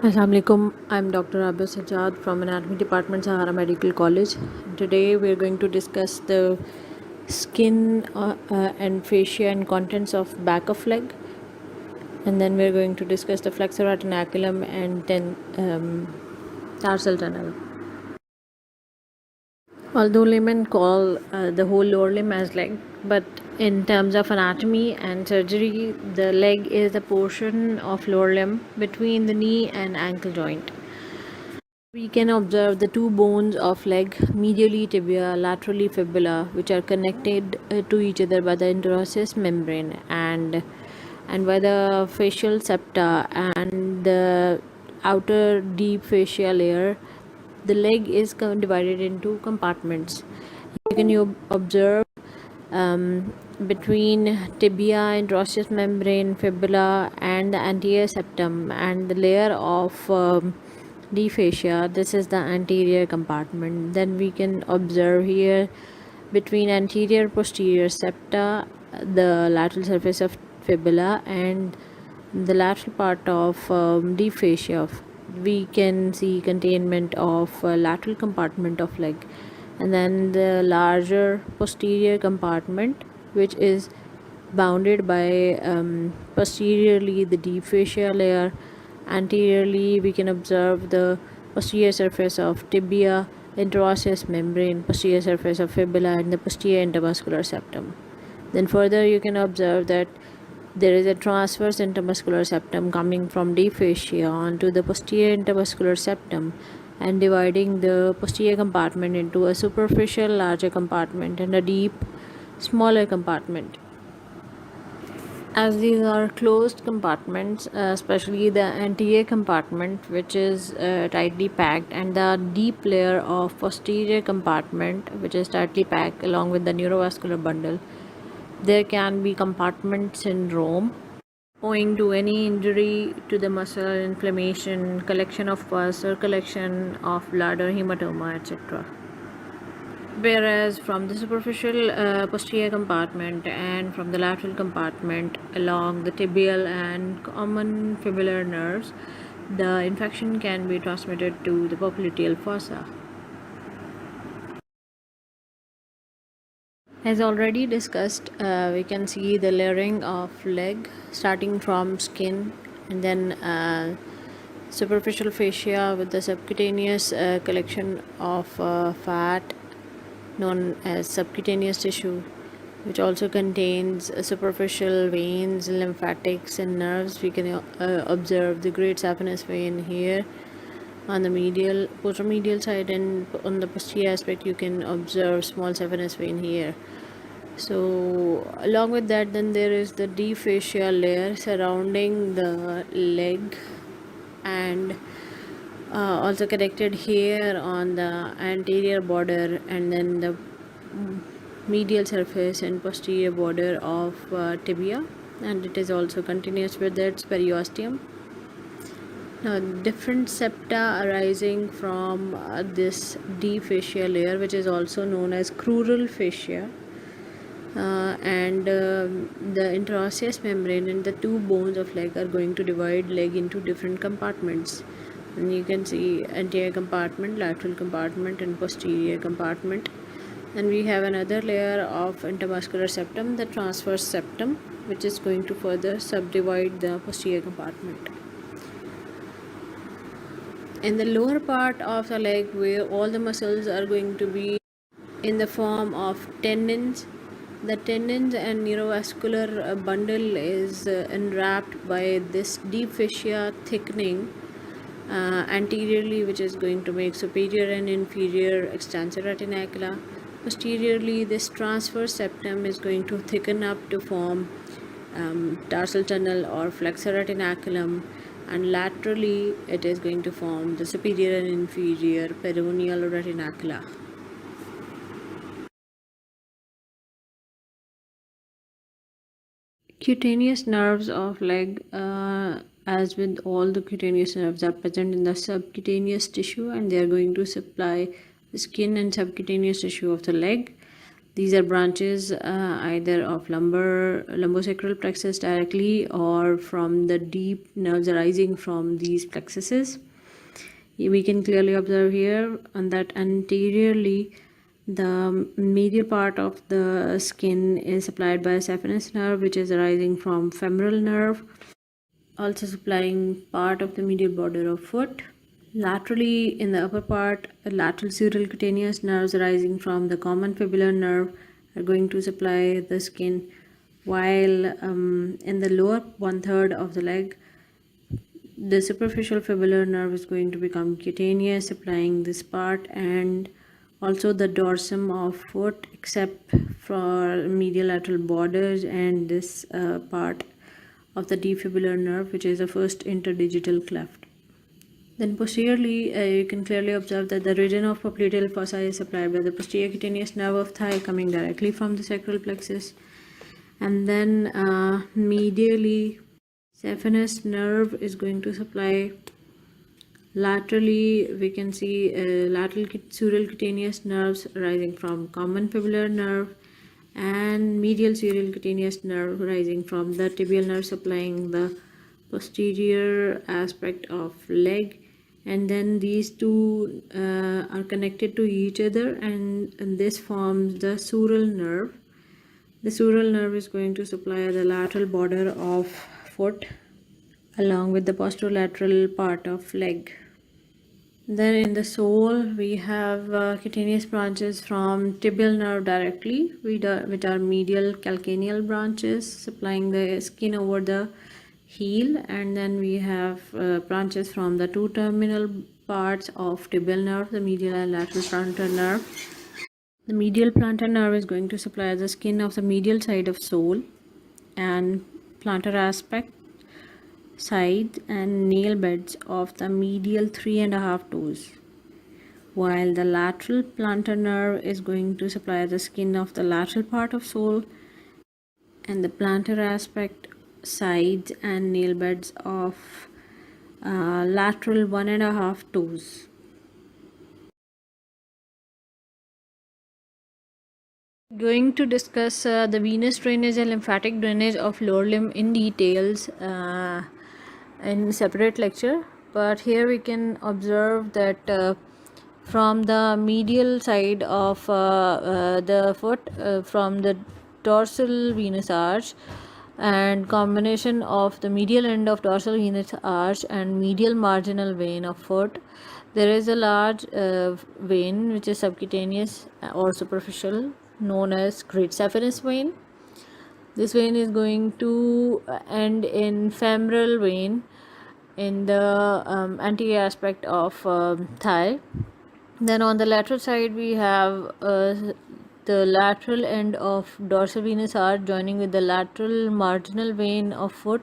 Assalamualaikum. I'm Dr. Abbas Sajad from Anatomy Department, Sahara Medical College. Today we're going to discuss the skin and fascia and contents of back of leg, and then we're going to discuss the flexor retinaculum and then tarsal tunnel. Although laymen call the whole lower limb as leg, but in terms of anatomy and surgery, the leg is the portion of lower limb between the knee and ankle joint. We can observe the two bones of leg, medially tibia, laterally fibula, which are connected to each other by the interosseous membrane and by the facial septa and the outer deep fascia layer. The leg is divided into compartments. You can observe between tibia, interosseous membrane, fibula, and the anterior septum, and the layer of deep fascia. This is the anterior compartment. Then we can observe here between anterior posterior septa, the lateral surface of fibula, and the lateral part of deep fascia. We can see containment of lateral compartment of leg, and then the larger posterior compartment, which is bounded by posteriorly the deep fascia layer. Anteriorly we can observe the posterior surface of tibia, interosseous membrane, posterior surface of fibula, and the posterior intermuscular septum. Then further you can observe that there is a transverse intermuscular septum coming from deep fascia onto the posterior intermuscular septum and dividing the posterior compartment into a superficial larger compartment and a deep smaller compartment. As these are closed compartments, especially the anterior compartment, which is tightly packed, and the deep layer of posterior compartment, which is tightly packed along with the neurovascular bundle, there can be compartment syndrome owing to any injury to the muscle, inflammation, collection of pus, or collection of blood or hematoma, etc. Whereas from the superficial posterior compartment and from the lateral compartment along the tibial and common fibular nerves, the infection can be transmitted to the popliteal fossa. As already discussed, we can see the layering of leg starting from skin and then superficial fascia with the subcutaneous collection of fat known as subcutaneous tissue, which also contains superficial veins, lymphatics, and nerves. We can observe the great saphenous vein here on the medial, posteromedial side, and on the posterior aspect you can observe small saphenous vein here. So along with that, then there is the deep fascial layer surrounding the leg and also connected here on the anterior border and then the medial surface and posterior border of tibia, and it is also continuous with its periosteum. Now different septa arising from this deep fascia layer, which is also known as crural fascia, and the interosseous membrane and the two bones of leg are going to divide leg into different compartments, and you can see anterior compartment, lateral compartment, and posterior compartment. And we have another layer of intermuscular septum, the transverse septum, which is going to further subdivide the posterior compartment. In the lower part of the leg, where all the muscles are going to be in the form of tendons, the tendons and neurovascular bundle is enwrapped by this deep fascia thickening anteriorly, which is going to make superior and inferior extensor retinacula. Posteriorly, this transverse septum is going to thicken up to form tarsal tunnel or flexor retinaculum, and laterally it is going to form the superior and inferior peroneal retinacula. Cutaneous nerves of leg, as with all the cutaneous nerves, are present in the subcutaneous tissue, and they are going to supply the skin and subcutaneous tissue of the leg. These are branches either of lumbosacral plexus directly or from the deep nerves arising from these plexuses. We can clearly observe here that anteriorly the medial part of the skin is supplied by a saphenous nerve, which is arising from femoral nerve, also supplying part of the medial border of foot. Laterally, in the upper part, lateral sural-cutaneous nerves arising from the common fibular nerve are going to supply the skin, while in the lower one-third of the leg, the superficial fibular nerve is going to become cutaneous, supplying this part, and also the dorsum of foot, except for medial lateral borders and this part of the defibular nerve, which is the first interdigital cleft. Then posteriorly, you can clearly observe that the region of popliteal fossa is supplied by the posterior cutaneous nerve of thigh coming directly from the sacral plexus. And then medially, saphenous nerve is going to supply. Laterally, we can see lateral sural cutaneous nerves arising from common fibular nerve and medial sural cutaneous nerve arising from the tibial nerve supplying the posterior aspect of leg. And then these two are connected to each other, and this forms the sural nerve. The sural nerve is going to supply the lateral border of foot along with the posterolateral part of leg. Then in the sole, we have cutaneous branches from tibial nerve directly, which are medial calcaneal branches supplying the skin over the heel, and then we have branches from the two terminal parts of tibial nerve, the medial and lateral plantar nerve. The medial plantar nerve is going to supply the skin of the medial side of sole and plantar aspect, side and nail beds of the medial 3.5 toes, while the lateral plantar nerve is going to supply the skin of the lateral part of sole and the plantar aspect, sides and nail beds of lateral 1.5 toes. Going to discuss the venous drainage and lymphatic drainage of lower limb in details in separate lecture, but here we can observe that from the medial side of the foot, from the dorsal venous arch and combination of the medial end of dorsal venous arch and medial marginal vein of foot, there is a large vein which is subcutaneous or superficial, known as great saphenous vein. This vein is going to end in femoral vein in the anterior aspect of thigh. Then on the lateral side, we have the lateral end of dorsal venous arch joining with the lateral marginal vein of foot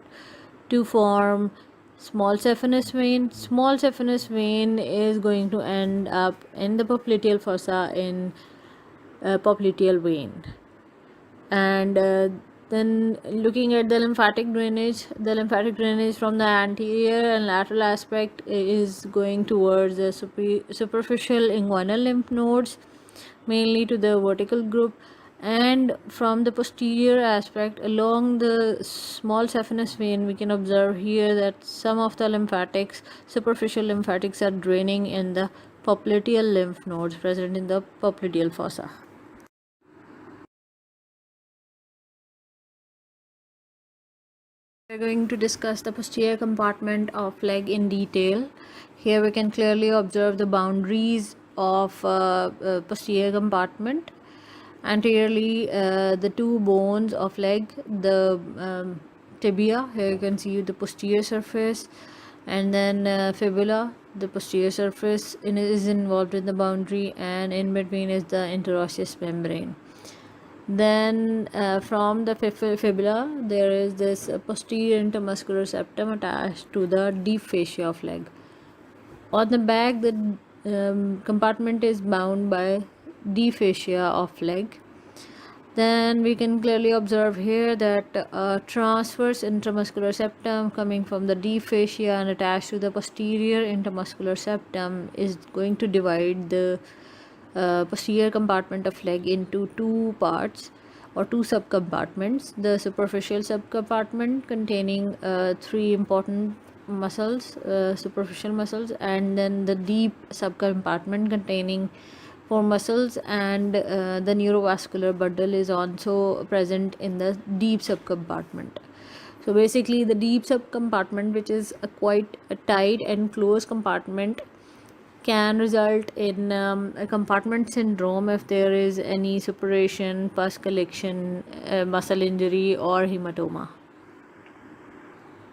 to form small saphenous vein. Small saphenous vein is going to end up in the popliteal fossa in popliteal vein. And then looking at the lymphatic drainage from the anterior and lateral aspect is going towards the superficial inguinal lymph nodes, mainly to the vertical group, and from the posterior aspect along the small saphenous vein, we can observe here that some of the superficial lymphatics are draining in the popliteal lymph nodes present in the popliteal fossa. We are going to discuss the posterior compartment of leg in detail. Here we can clearly observe the boundaries of posterior compartment. Anteriorly, the two bones of leg, the tibia, here you can see the posterior surface, and then fibula, the posterior surface is involved in the boundary, and in between is the interosseous membrane. Then from the fibula, there is this posterior intermuscular septum attached to the deep fascia of leg. On the back, the compartment is bound by deep fascia of leg. Then we can clearly observe here that a transverse intramuscular septum coming from the deep fascia and attached to the posterior intermuscular septum is going to divide the posterior compartment of leg into two parts or two subcompartments. The superficial subcompartment containing three important muscles, superficial muscles, and then the deep subcompartment containing four muscles, and the neurovascular bundle is also present in the deep subcompartment. So basically the deep subcompartment, which is a quite a tight and close compartment, can result in a compartment syndrome if there is any suppuration, pus collection, muscle injury, or hematoma.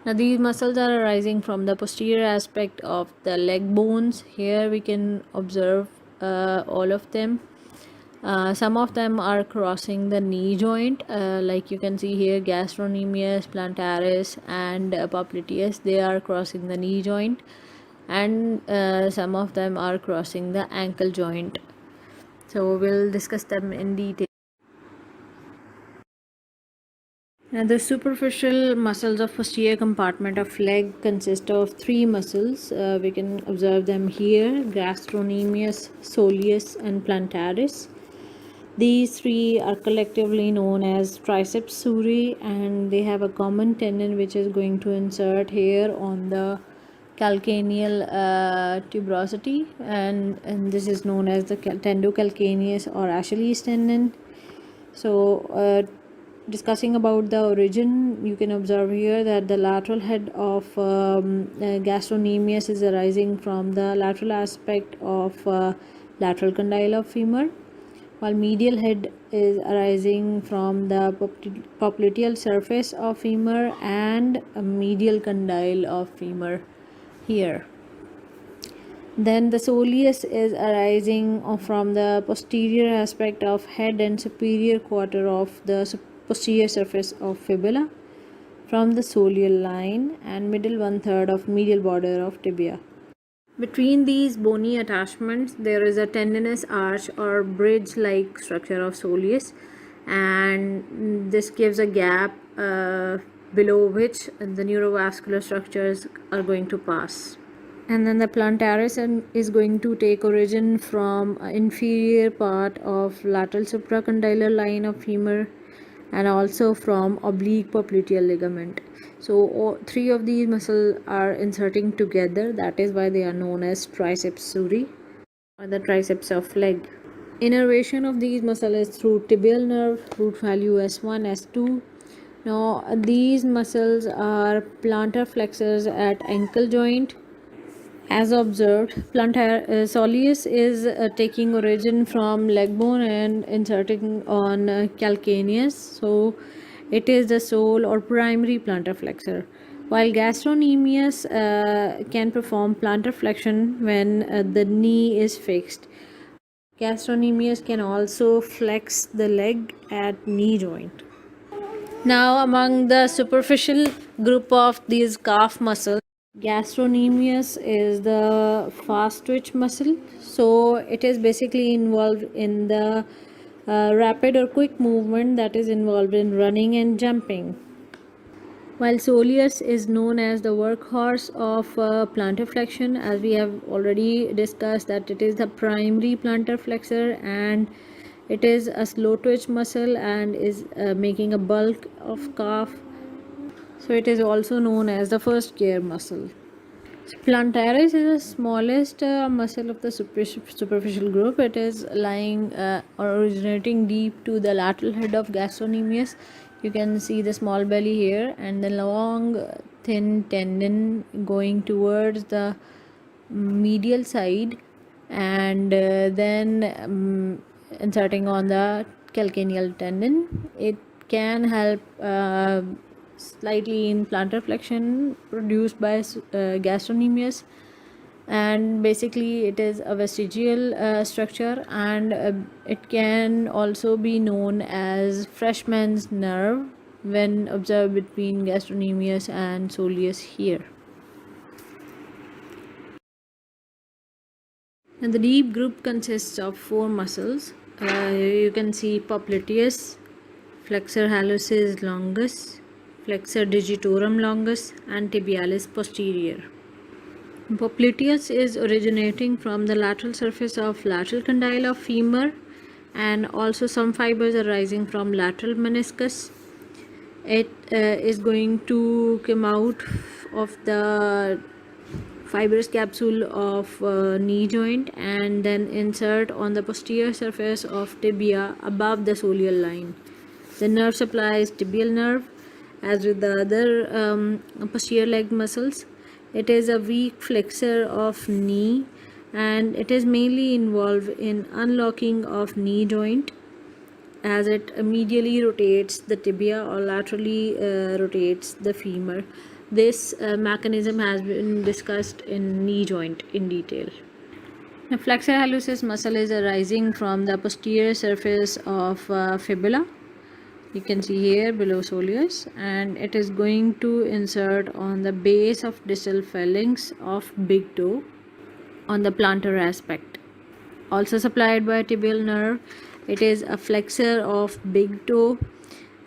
Now these muscles are arising from the posterior aspect of the leg bones. Here we can observe all of them. Some of them are crossing the knee joint, like you can see here, gastrocnemius, plantaris, and popliteus. They are crossing the knee joint, and some of them are crossing the ankle joint. So we'll discuss them in detail. Now, the superficial muscles of posterior compartment of leg consist of three muscles. We can observe them here: gastrocnemius, soleus, and plantaris. These three are collectively known as triceps suri, and they have a common tendon which is going to insert here on the calcaneal tuberosity, and this is known as the tendocalcaneus or Achilles tendon. So discussing about the origin, you can observe here that the lateral head of gastrocnemius is arising from the lateral aspect of lateral condyle of femur, while medial head is arising from the popliteal surface of femur and medial condyle of femur here. Then the soleus is arising from the posterior aspect of head and superior quarter of the posterior surface of fibula, from the soleal line and middle 1/3 of medial border of tibia. Between these bony attachments, there is a tendinous arch or bridge-like structure of soleus, and this gives a gap below which the neurovascular structures are going to pass. And then the plantaris is going to take origin from inferior part of lateral supracondylar line of femur, and also from oblique popliteal ligament. So three of these muscles are inserting together. That is why they are known as triceps suri, or the triceps of leg. Innervation of these muscles is through tibial nerve, root value S1, S2. Now these muscles are plantar flexors at ankle joint. As observed, soleus is taking origin from leg bone and inserting on calcaneus, so it is the sole or primary plantar flexor, while gastrocnemius can perform plantar flexion when the knee is fixed. Gastrocnemius can also flex the leg at knee joint. Now, among the superficial group of these calf muscles, gastrocnemius is the fast twitch muscle. So it is basically involved in the rapid or quick movement that is involved in running and jumping, while soleus is known as the workhorse of plantar flexion, as we have already discussed that it is the primary plantar flexor, and it is a slow twitch muscle and is making a bulk of calf. So it is also known as the first gear muscle. So plantaris is the smallest muscle of the superficial group. It is lying or originating deep to the lateral head of gastrocnemius. You can see the small belly here and the long thin tendon going towards the medial side, and then inserting on the calcaneal tendon. It can help slightly in plantar flexion produced by gastrocnemius, and basically it is a vestigial structure, and it can also be known as freshman's nerve when observed between gastrocnemius and soleus here. And the deep group consists of four muscles. You can see popliteus, flexor hallucis longus, flexor digitorum longus, and tibialis posterior. Popliteus is originating from the lateral surface of lateral condyle of femur, and also some fibers are rising from lateral meniscus. It is going to come out of the fibrous capsule of knee joint and then insert on the posterior surface of tibia above the soleal line. The nerve supply is tibial nerve. As with the other posterior leg muscles, it is a weak flexor of knee, and it is mainly involved in unlocking of knee joint as it medially rotates the tibia or laterally rotates the femur. This mechanism has been discussed in knee joint in detail. The flexor hallucis muscle is arising from the posterior surface of fibula. You can see here below soleus, and it is going to insert on the base of distal phalanx of big toe on the plantar aspect. Also supplied by tibial nerve, it is a flexor of big toe,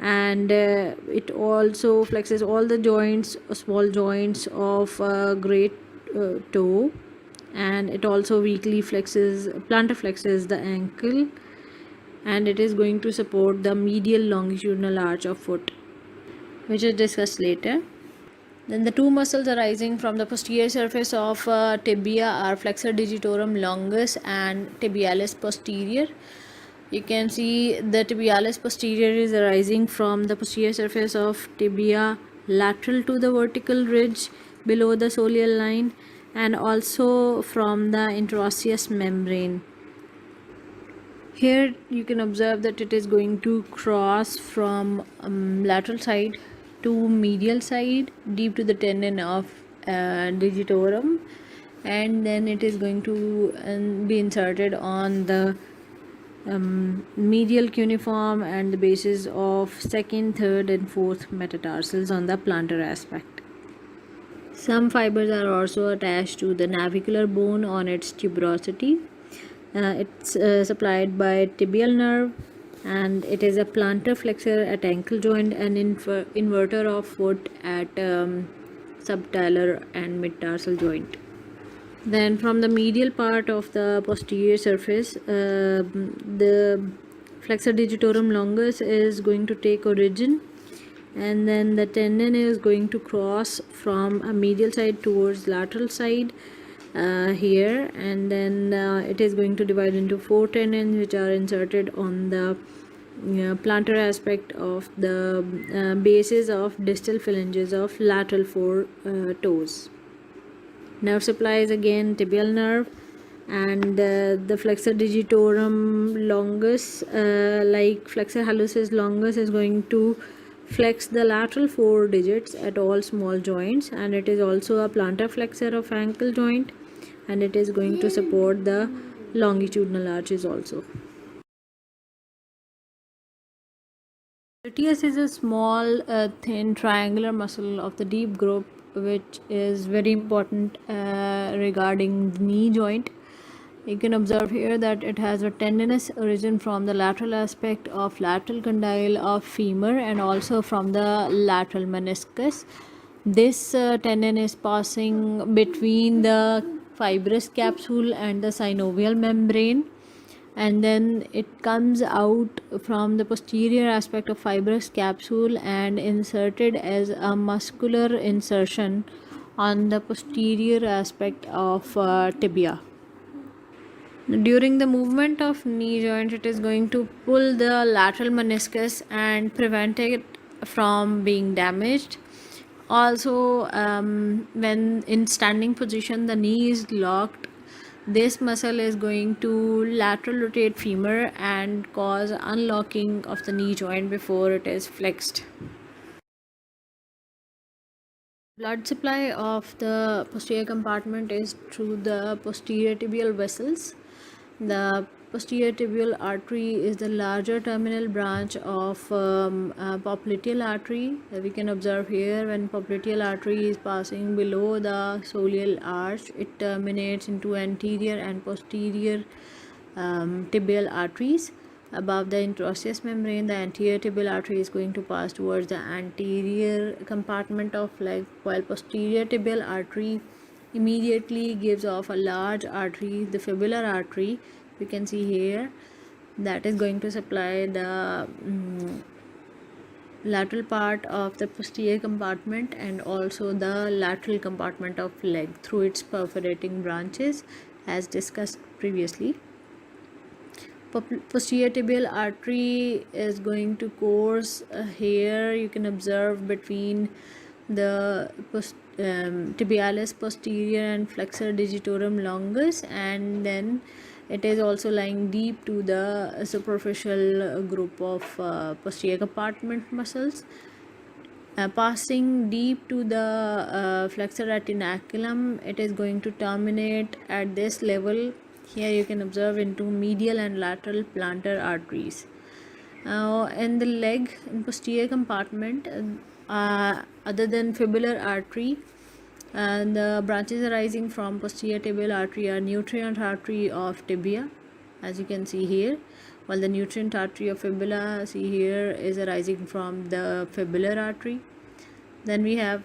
and it also flexes all the joints, small joints of great toe, and it also weakly flexes, plantar flexes the ankle, and it is going to support the medial longitudinal arch of foot, which is discussed later. Then the two muscles arising from the posterior surface of tibia are flexor digitorum longus and tibialis posterior. You can see the tibialis posterior is arising from the posterior surface of tibia lateral to the vertical ridge below the soleal line, and also from the interosseous membrane. Here you can observe that it is going to cross from lateral side to medial side deep to the tendon of digitorum, and then it is going to be inserted on the medial cuneiform and the bases of second, third and fourth metatarsals on the plantar aspect. Some fibers are also attached to the navicular bone on its tuberosity. It's supplied by tibial nerve, and it is a plantar flexor at ankle joint and inverter of foot at subtalar and mid-tarsal joint. Then from the medial part of the posterior surface, the flexor digitorum longus is going to take origin, and then the tendon is going to cross from a medial side towards lateral side here, and then it is going to divide into four tendons which are inserted on the plantar aspect of the bases of distal phalanges of lateral four toes. Nerve supply is again tibial nerve, and the flexor digitorum longus, like flexor hallucis longus, is going to flex the lateral four digits at all small joints, and it is also a plantar flexor of ankle joint, and it is going to support the longitudinal arches also. Gluteus is a small thin triangular muscle of the deep group, which is very important regarding the knee joint. You can observe here that it has a tendinous origin from the lateral aspect of lateral condyle of femur and also from the lateral meniscus. This tendon is passing between the fibrous capsule and the synovial membrane, and then it comes out from the posterior aspect of fibrous capsule and inserted as a muscular insertion on the posterior aspect of tibia. During the movement of knee joint, it is going to pull the lateral meniscus and prevent it from being damaged. Also, when in standing position the knee is locked, this muscle is going to lateral rotate femur and cause unlocking of the knee joint before it is flexed. Blood supply of the posterior compartment is through the posterior tibial vessels. The posterior tibial artery is the larger terminal branch of popliteal artery. We can observe here when popliteal artery is passing below the soleal arch, it terminates into anterior and posterior tibial arteries. Above the interosseous membrane, the anterior tibial artery is going to pass towards the anterior compartment of leg, while posterior tibial artery immediately gives off a large artery, the fibular artery. You can see here that is going to supply the lateral part of the posterior compartment and also the lateral compartment of leg through its perforating branches, as discussed previously. Posterior tibial artery is going to course here. You can observe between the tibialis posterior and flexor digitorum longus, and then it is also lying deep to the superficial group of posterior compartment muscles. Passing deep to the flexor retinaculum, it is going to terminate at this level. Here you can observe into medial and lateral plantar arteries. In the leg, in posterior compartment, other than fibular artery, the branches arising from posterior tibial artery are nutrient artery of tibia, as you can see here, while the nutrient artery of fibula, see here, is arising from the fibular artery. Then we have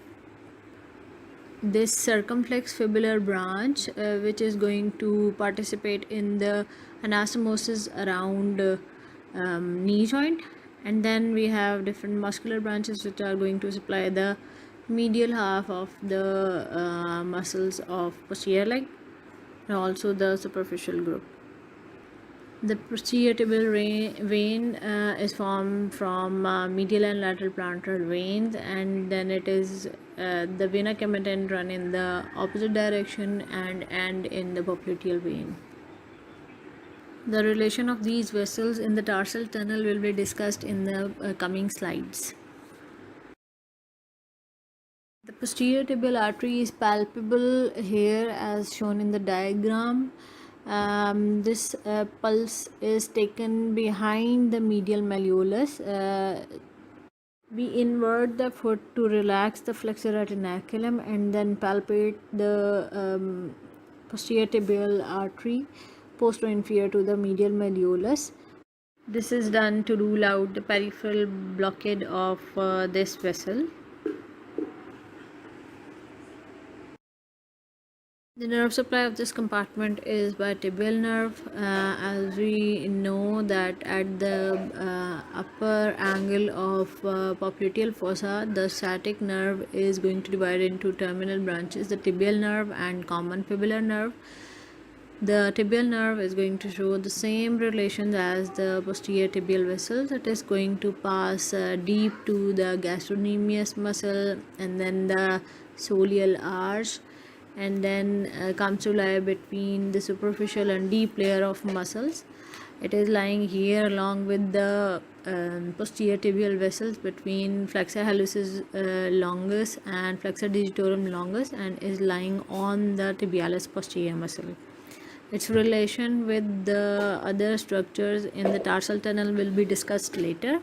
this circumflex fibular branch, which is going to participate in the anastomosis around knee joint. And then we have different muscular branches which are going to supply the medial half of the muscles of posterior leg and also the superficial group. The posterior tibial vein is formed from medial and lateral plantar veins, and then it is the vena comitant run in the opposite direction and end in the popliteal vein. The relation of these vessels in the tarsal tunnel will be discussed in the coming slides. The posterior tibial artery is palpable here as shown in the diagram. This pulse is taken behind the medial malleolus. We invert the foot to relax the flexor retinaculum and then palpate the posterior tibial artery posterior to the medial malleolus. This is done to rule out the peripheral blockade of this vessel. The nerve supply of this compartment is by tibial nerve. As we know that at the upper angle of popliteal fossa, the sciatic nerve is going to divide into terminal branches, the tibial nerve and common fibular nerve. The tibial nerve is going to show the same relations as the posterior tibial vessels. It is going to pass deep to the gastrocnemius muscle and then the soleal arch, and then comes to lie between the superficial and deep layer of muscles. It is lying here along with the posterior tibial vessels between flexor hallucis longus and flexor digitorum longus, and is lying on the tibialis posterior muscle. Its relation with the other structures in the tarsal tunnel will be discussed later.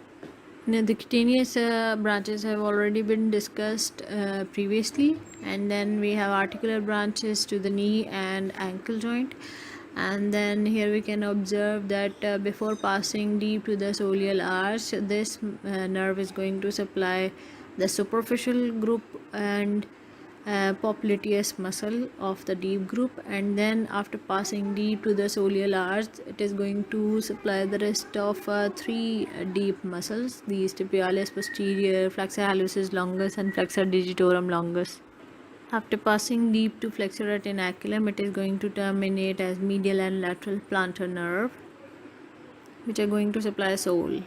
Now, the cutaneous branches have already been discussed previously, and then we have articular branches to the knee and ankle joint. And then here we can observe that before passing deep to the soleal arch, this nerve is going to supply the superficial group and popliteus muscle of the deep group, and then after passing deep to the soleal arch, it is going to supply the rest of three deep muscles, these tibialis posterior, flexor hallucis longus and flexor digitorum longus. After passing deep to flexor retinaculum, it is going to terminate as medial and lateral plantar nerve, which are going to supply sole.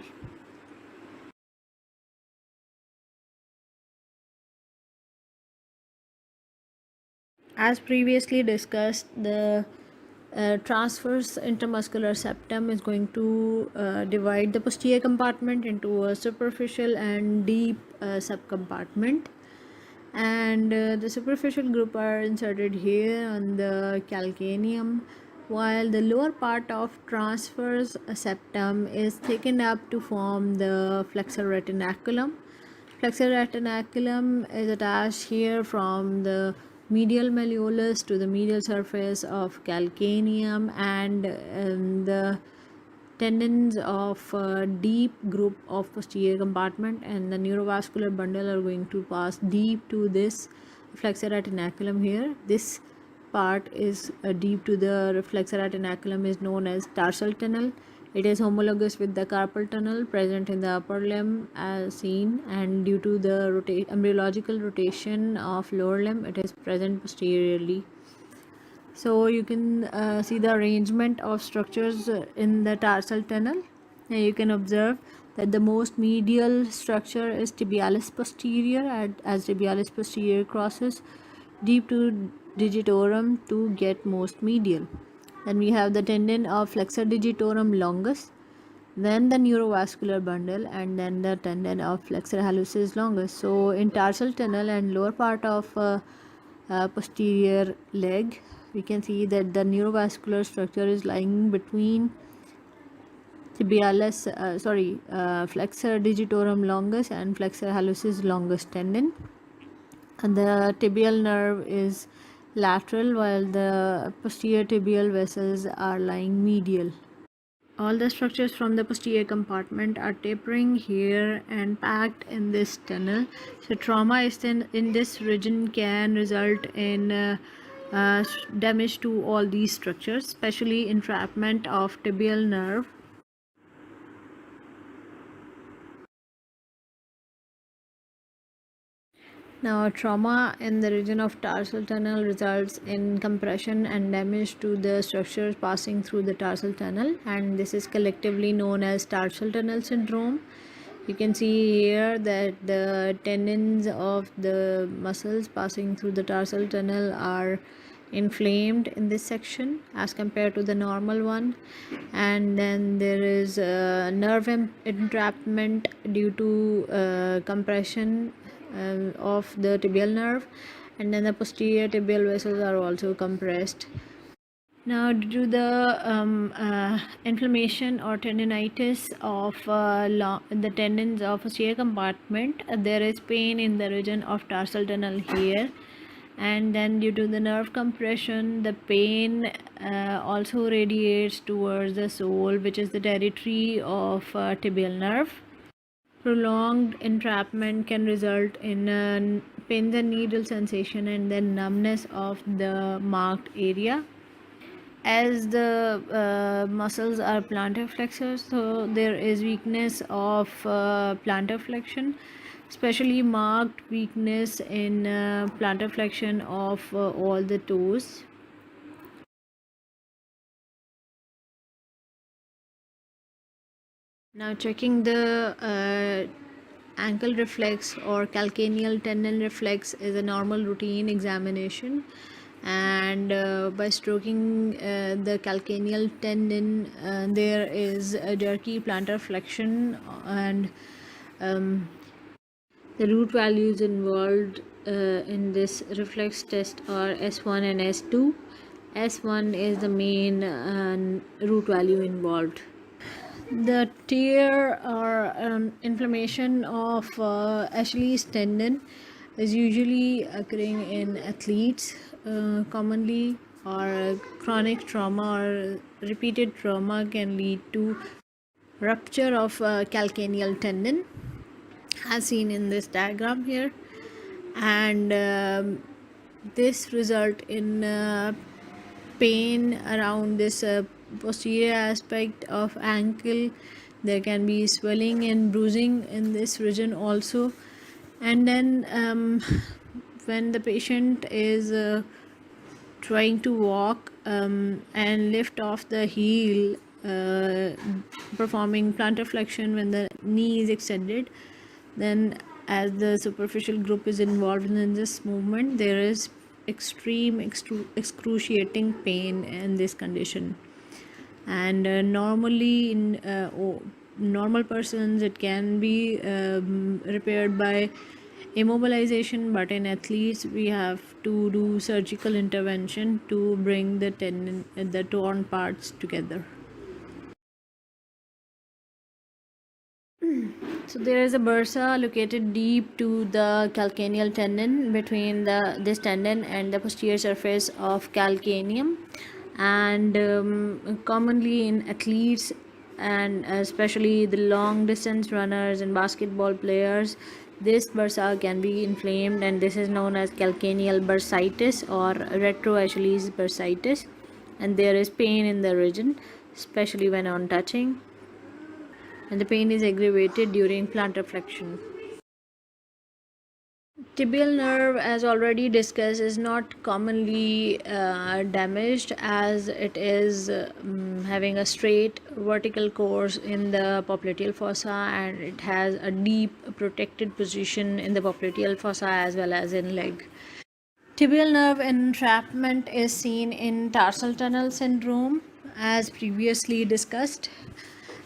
As previously discussed, the transverse intermuscular septum is going to divide the posterior compartment into a superficial and deep subcompartment, and the superficial group are inserted here on the calcaneum, while the lower part of transverse septum is thickened up to form the flexor retinaculum. Flexor retinaculum is attached here from the medial malleolus to the medial surface of calcaneum, and the tendons of deep group of posterior compartment and the neurovascular bundle are going to pass deep to this flexor retinaculum here. This part is deep to the flexor retinaculum is known as tarsal tunnel. It is homologous with the carpal tunnel present in the upper limb as seen, and due to the embryological rotation of lower limb, it is present posteriorly. So you can see the arrangement of structures in the tarsal tunnel. And you can observe that the most medial structure is tibialis posterior, as tibialis posterior crosses deep to digitorum to get most medial. Then we have the tendon of flexor digitorum longus, then the neurovascular bundle, and then the tendon of flexor hallucis longus. So in tarsal tunnel and lower part of posterior leg, we can see that the neurovascular structure is lying between flexor digitorum longus and flexor hallucis longus tendon, and the tibial nerve is lateral while the posterior tibial vessels are lying medial. All the structures from the posterior compartment are tapering here and packed in this tunnel. So trauma is in this region can result in damage to all these structures, especially entrapment of tibial nerve. Now, trauma in the region of tarsal tunnel results in compression and damage to the structures passing through the tarsal tunnel, and this is collectively known as tarsal tunnel syndrome. You can see here that the tendons of the muscles passing through the tarsal tunnel are inflamed in this section as compared to the normal one, and then there is nerve entrapment due to compression of the tibial nerve, and then the posterior tibial vessels are also compressed. Now, due to the inflammation or tendinitis of the tendons of posterior compartment, there is pain in the region of tarsal tunnel here, and then due to the nerve compression, the pain also radiates towards the sole, which is the territory of tibial nerve. Prolonged entrapment can result in pins and needle sensation and then numbness of the marked area. As the muscles are plantar flexors, so there is weakness of plantar flexion, especially marked weakness in plantar flexion of all the toes. Now checking the ankle reflex or calcaneal tendon reflex is a normal routine examination, and by stroking the calcaneal tendon, there is a jerky plantar flexion, and the root values involved in this reflex test are S1 and S2. S1 is the main root value involved. The tear or inflammation of Achilles tendon is usually occurring in athletes commonly, or chronic trauma or repeated trauma can lead to rupture of calcaneal tendon as seen in this diagram here, and this result in pain around this posterior aspect of ankle. There can be swelling and bruising in this region also, and then when the patient is trying to walk and lift off the heel, performing plantar flexion when the knee is extended, then as the superficial group is involved in this movement, there is extreme excruciating pain in this condition, and normally in normal persons it can be repaired by immobilization, but in athletes we have to do surgical intervention to bring the tendon, the torn parts together. So there is a bursa located deep to the calcaneal tendon between this tendon and the posterior surface of calcaneum, and commonly in athletes and especially the long distance runners and basketball players, This bursa can be inflamed, and this is known as calcaneal bursitis or retroacheles bursitis, and there is pain in the region, especially when on touching, and the pain is aggravated during plantar flexion. Tibial nerve, as already discussed, is not commonly damaged, as it is having a straight vertical course in the popliteal fossa, and it has a deep protected position in the popliteal fossa as well as in leg. Tibial nerve entrapment is seen in tarsal tunnel syndrome, as previously discussed,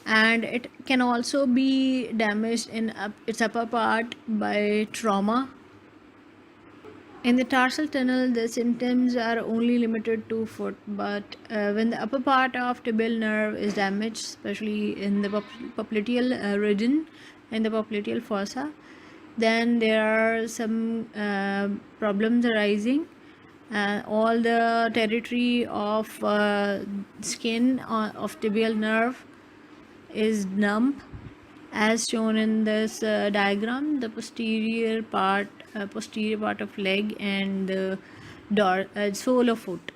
and it can also be damaged in its upper part by trauma. In the tarsal tunnel, the symptoms are only limited to foot, but when the upper part of tibial nerve is damaged, especially in the popliteal region, in the popliteal fossa, then there are some problems arising. All the territory of skin of tibial nerve is numb, as shown in this diagram. The posterior part of leg and the sole of foot.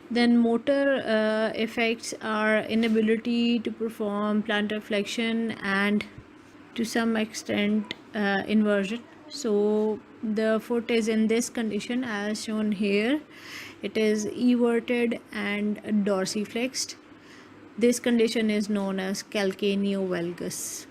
Then motor effects are inability to perform plantar flexion and to some extent inversion. So the foot is in this condition as shown here. It is everted and dorsiflexed. This condition is known as calcaneovalgus.